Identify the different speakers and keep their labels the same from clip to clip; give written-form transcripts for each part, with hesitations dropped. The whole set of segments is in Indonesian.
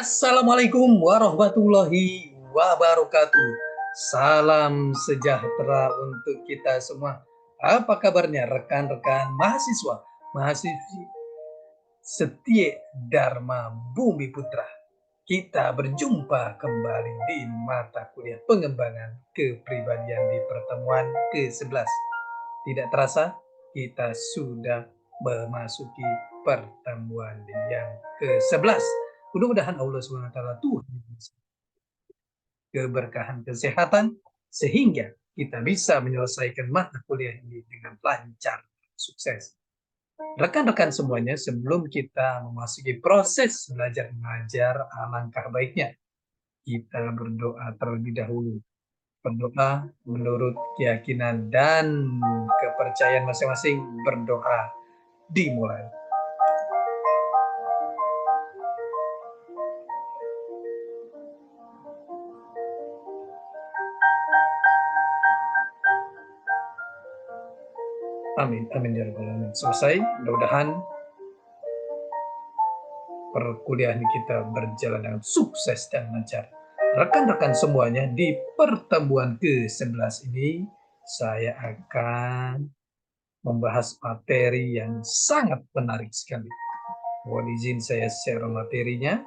Speaker 1: Assalamualaikum warahmatullahi wabarakatuh. Salam sejahtera untuk kita semua. Apa kabarnya rekan-rekan mahasiswa, mahasiswi setia Dharma Bumi Putra? Kita berjumpa kembali di mata kuliah pengembangan kepribadian di pertemuan ke-11. Tidak terasa, kita sudah memasuki pertemuan yang ke-11. Mudah-mudahan Allah SWT Tuhan keberkahan kesehatan sehingga kita bisa menyelesaikan mata kuliah ini dengan lancar, sukses. Rekan-rekan semuanya, sebelum kita memasuki proses belajar mengajar, alangkah baiknya kita berdoa terlebih dahulu. Berdoa menurut keyakinan dan kepercayaan masing-masing. Berdoa dimulai. Amin, amin ya rabbal alamin. Selesai, mudah-mudahan perkuliahan kita berjalan dengan sukses dan lancar. Rekan-rekan semuanya, di pertemuan ke-11 ini saya akan membahas materi yang sangat menarik sekali. Mohon izin saya share materinya.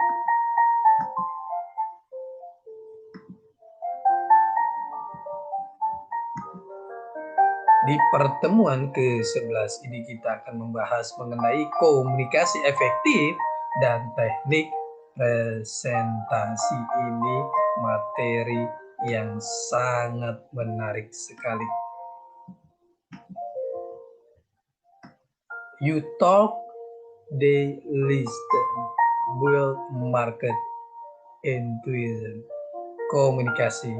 Speaker 1: Di pertemuan ke-11 ini kita akan membahas mengenai komunikasi efektif dan teknik presentasi. Ini materi yang sangat menarik sekali. You talk, they listen, build market intuition. Komunikasi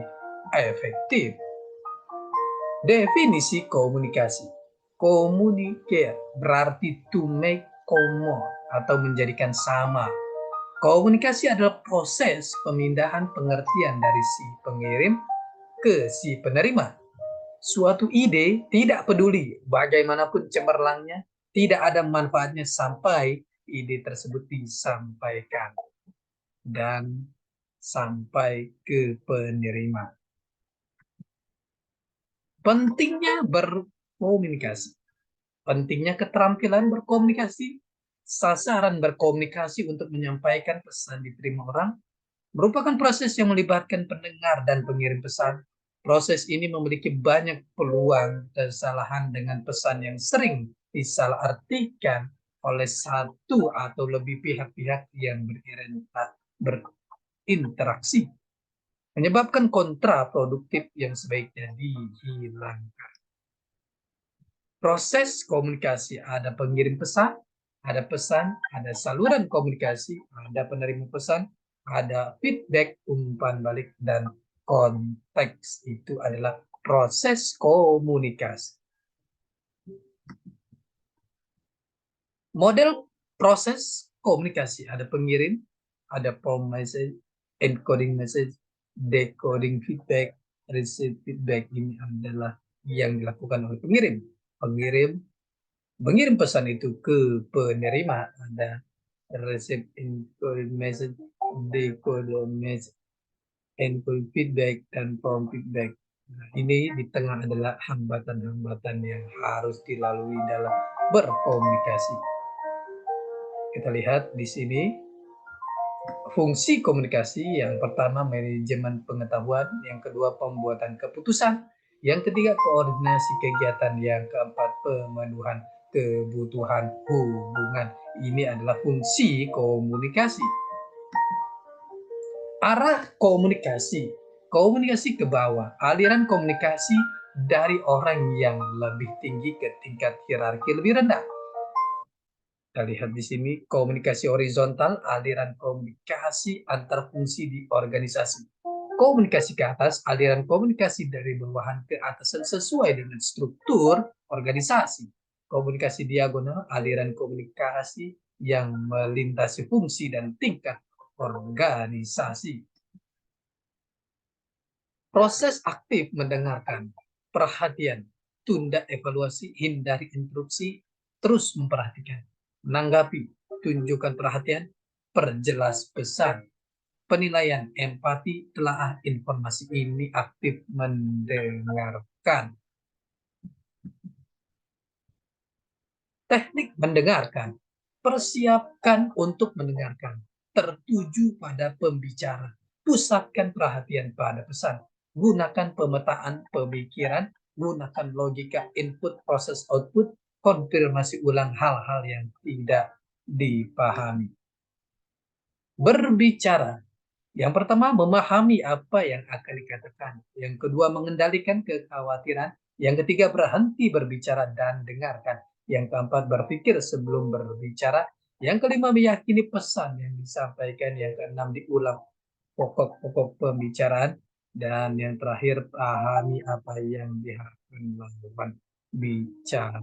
Speaker 1: efektif. Definisi komunikasi. Communicate berarti to make common atau menjadikan sama. Komunikasi adalah proses pemindahan pengertian dari si pengirim ke si penerima. Suatu ide, tidak peduli bagaimanapun cemerlangnya, tidak ada manfaatnya sampai ide tersebut disampaikan dan sampai ke penerima. Pentingnya berkomunikasi, pentingnya keterampilan berkomunikasi, sasaran berkomunikasi untuk menyampaikan pesan diterima orang, merupakan proses yang melibatkan pendengar dan pengirim pesan. Proses ini memiliki banyak peluang kesalahan dengan pesan yang sering disalahartikan oleh satu atau lebih pihak-pihak yang berinteraksi, menyebabkan kontraproduktif yang sebaiknya dihilangkan. Proses komunikasi, ada pengirim pesan, ada saluran komunikasi, ada penerima pesan, ada feedback, umpan balik, dan konteks. Itu adalah proses komunikasi. Model proses komunikasi, ada pengirim, ada prompt message, encoding message, decoding feedback, receive feedback. Ini adalah yang dilakukan oleh pengirim. Mengirim pesan itu ke penerima, ada receive encoding message, decode message, encode feedback, dan prompt feedback. Nah, ini di tengah adalah hambatan-hambatan yang harus dilalui dalam berkomunikasi. Kita lihat di sini fungsi komunikasi. Yang pertama, manajemen pengetahuan. Yang kedua, pembuatan keputusan. Yang ketiga, koordinasi kegiatan. Yang keempat, pemenuhan kebutuhan hubungan. Ini adalah fungsi komunikasi. Arah komunikasi. Komunikasi ke bawah. Aliran komunikasi dari orang yang lebih tinggi ke tingkat hierarki lebih rendah. Kita lihat di sini komunikasi horizontal, aliran komunikasi antar fungsi di organisasi. Komunikasi ke atas, aliran komunikasi dari bawahan ke atasan sesuai dengan struktur organisasi. Komunikasi diagonal, aliran komunikasi yang melintasi fungsi dan tingkat organisasi. Proses aktif mendengarkan, perhatian, tunda evaluasi, hindari interupsi, terus memperhatikan, menanggapi, tunjukkan perhatian, perjelas pesan, penilaian, empati, telaah informasi ini aktif mendengarkan. Teknik mendengarkan, persiapkan untuk mendengarkan, tertuju pada pembicara, pusatkan perhatian pada pesan, gunakan pemetaan pemikiran, gunakan logika input proses output, konfirmasi ulang hal-hal yang tidak dipahami. Berbicara, yang pertama memahami apa yang akan dikatakan, yang kedua mengendalikan kekhawatiran, yang ketiga berhenti berbicara dan dengarkan, yang keempat berpikir sebelum berbicara, yang kelima meyakini pesan yang disampaikan, yang keenam diulang pokok-pokok pembicaraan, dan yang terakhir pahami apa yang diharapkan lawan bicara.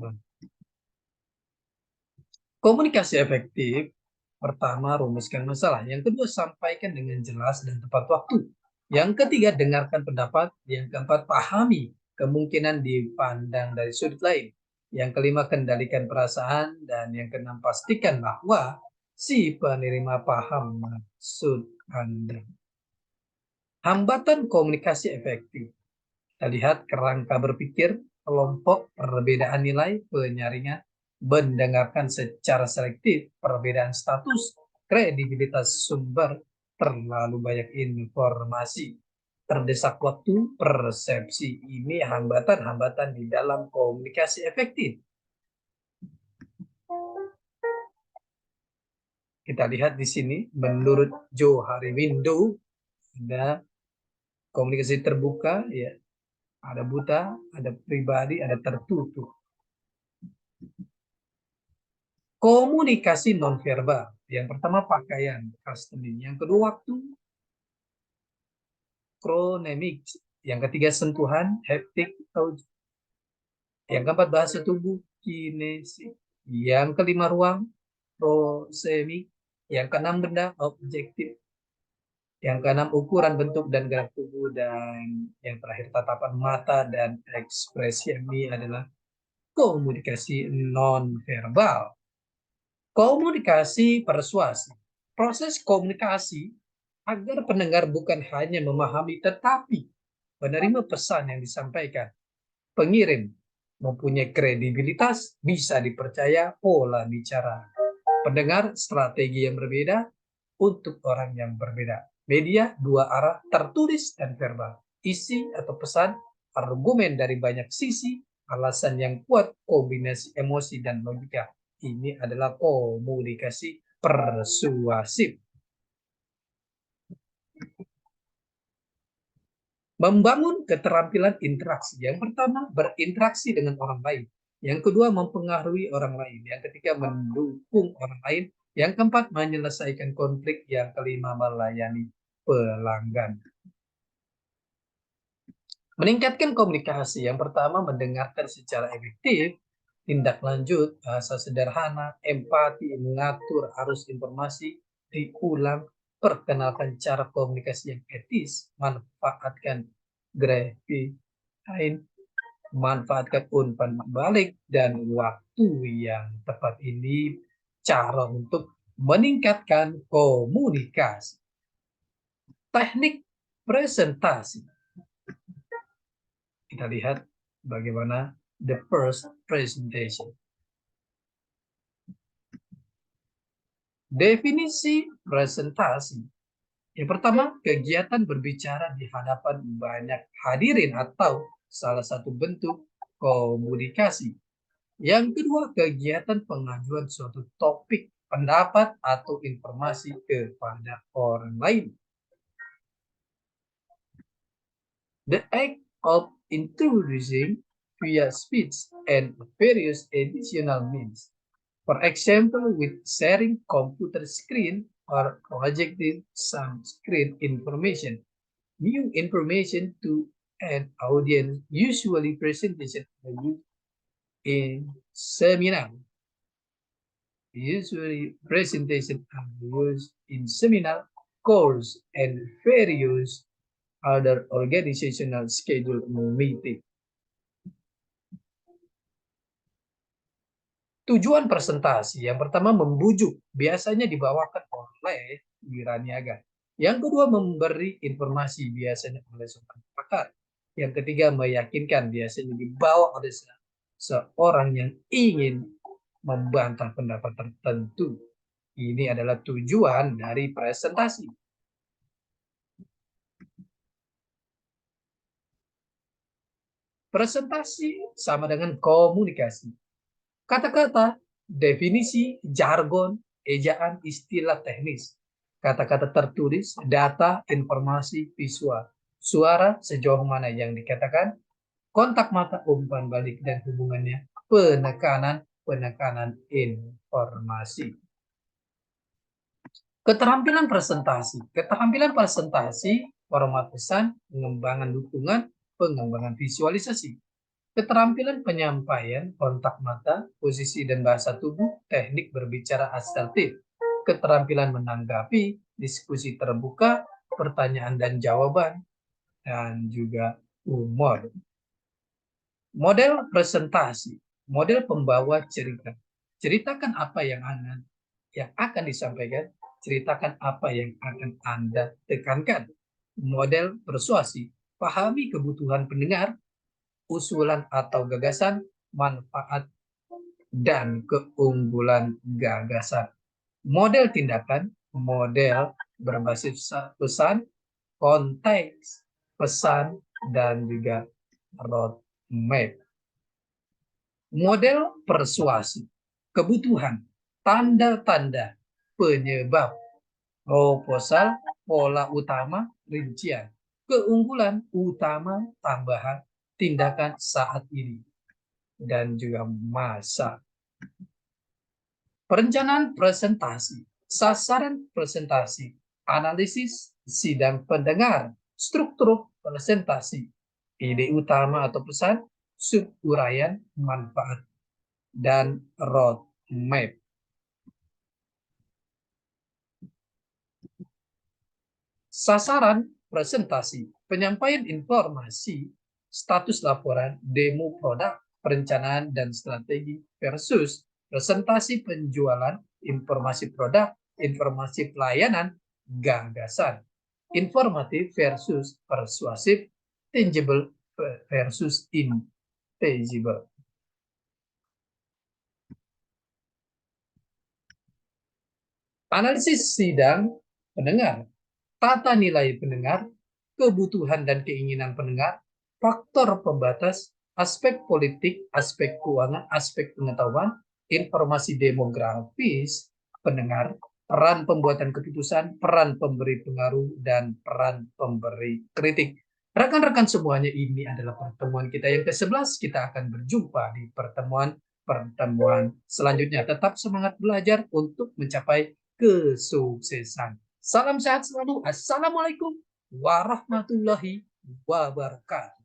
Speaker 1: Komunikasi efektif, pertama rumuskan masalah, yang kedua sampaikan dengan jelas dan tepat waktu, yang ketiga dengarkan pendapat, yang keempat pahami kemungkinan dipandang dari sudut lain, yang kelima kendalikan perasaan, dan yang keenam pastikan bahwa si penerima paham maksud Anda. Hambatan komunikasi efektif. Kita lihat kerangka berpikir, kelompok, perbedaan nilai, penyaringan, mendengarkan secara selektif, perbedaan status, kredibilitas sumber, terlalu banyak informasi, terdesak waktu, persepsi. Ini hambatan-hambatan di dalam komunikasi efektif. Kita lihat di sini, menurut Johari Window, ada komunikasi terbuka, ya, ada buta, ada pribadi, ada tertutup. Komunikasi nonverbal. Yang pertama pakaian, costuming. Yang kedua waktu, kronemik. Yang ketiga sentuhan, haptik. Yang keempat bahasa tubuh, kinesik. Yang kelima ruang, prosemik. Yang keenam benda, objektif. Yang keenam ukuran, bentuk, dan gerak tubuh. Dan yang terakhir tatapan mata dan ekspresi. Ini adalah komunikasi nonverbal. Komunikasi persuasi. Proses komunikasi agar pendengar bukan hanya memahami tetapi menerima pesan yang disampaikan. Pengirim mempunyai kredibilitas, bisa dipercaya pola bicara. Pendengar strategi yang berbeda untuk orang yang berbeda. Media dua arah, tertulis dan verbal. Isi atau pesan, argumen dari banyak sisi, alasan yang kuat, kombinasi emosi dan logika. Ini adalah komunikasi persuasif. Membangun keterampilan interaksi. Yang pertama, berinteraksi dengan orang lain. Yang kedua, mempengaruhi orang lain. Yang ketiga, mendukung orang lain. Yang keempat, menyelesaikan konflik. Yang kelima, melayani pelanggan. Meningkatkan komunikasi. Yang pertama, mendengarkan secara efektif. Tindak lanjut, bahasa sederhana, empati, mengatur arus informasi, diulang, perkenalkan cara komunikasi yang etis, manfaatkan grafik lain, manfaatkan umpan balik, dan waktu yang tepat. Ini cara untuk meningkatkan komunikasi. Teknik presentasi. Kita lihat bagaimana the first presentation. Definisi presentasi. Yang pertama, kegiatan berbicara di hadapan banyak hadirin atau salah satu bentuk komunikasi. Yang kedua, kegiatan pengajuan suatu topik, pendapat, atau informasi kepada orang lain. The act of introducing via speech and various additional means. For example, with sharing computer screen or projecting some screen information, new information to an audience, usually presentation are used in seminar. Usually presentation are used in seminar, course, and various other organizational scheduled meeting. Tujuan presentasi yang pertama membujuk, biasanya dibawakan oleh wiraniaga. Yang kedua memberi informasi, biasanya oleh seorang pakar. Yang ketiga meyakinkan, biasanya dibawa oleh seorang yang ingin membantah pendapat tertentu. Ini adalah tujuan dari presentasi. Presentasi sama dengan komunikasi. Kata-kata, definisi, jargon, ejaan, istilah teknis. Kata-kata tertulis, data, informasi, visual. Suara sejauh mana yang dikatakan, kontak mata, umpan balik, dan hubungannya, penekanan informasi. Keterampilan presentasi. Keterampilan presentasi, format pesan, pengembangan dukungan, pengembangan visualisasi. Keterampilan penyampaian, kontak mata, posisi dan bahasa tubuh, teknik berbicara asertif. Keterampilan menanggapi, diskusi terbuka, pertanyaan dan jawaban, dan juga humor. Model presentasi, model pembawa cerita. Ceritakan apa yang akan disampaikan, ceritakan apa yang akan Anda tekankan. Model persuasi, pahami kebutuhan pendengar, usulan atau gagasan, manfaat, dan keunggulan gagasan. Model tindakan, model berbasis pesan, konteks, pesan, dan juga roadmap. Model persuasi, kebutuhan, tanda-tanda, penyebab, proposal, pola utama, rincian, keunggulan utama, tambahan, tindakan saat ini, dan juga masa. Perencanaan presentasi, sasaran presentasi, analisis sidang pendengar, struktur presentasi, ide utama atau pesan, suburaian manfaat, dan roadmap. Sasaran presentasi, penyampaian informasi, status laporan, demo produk, perencanaan dan strategi versus presentasi penjualan, informasi produk, informasi pelayanan, gagasan. Informatif versus persuasif, tangible versus intangible. Analisis sidang pendengar, tata nilai pendengar, kebutuhan dan keinginan pendengar, faktor pembatas, aspek politik, aspek keuangan, aspek pengetahuan, informasi demografis pendengar, peran pembuatan keputusan, peran pemberi pengaruh, dan peran pemberi kritik. Rekan-rekan semuanya, ini adalah pertemuan kita yang ke-11. Kita akan berjumpa di pertemuan selanjutnya. Tetap semangat belajar untuk mencapai kesuksesan. Salam sehat selalu. Assalamualaikum warahmatullahi wabarakatuh.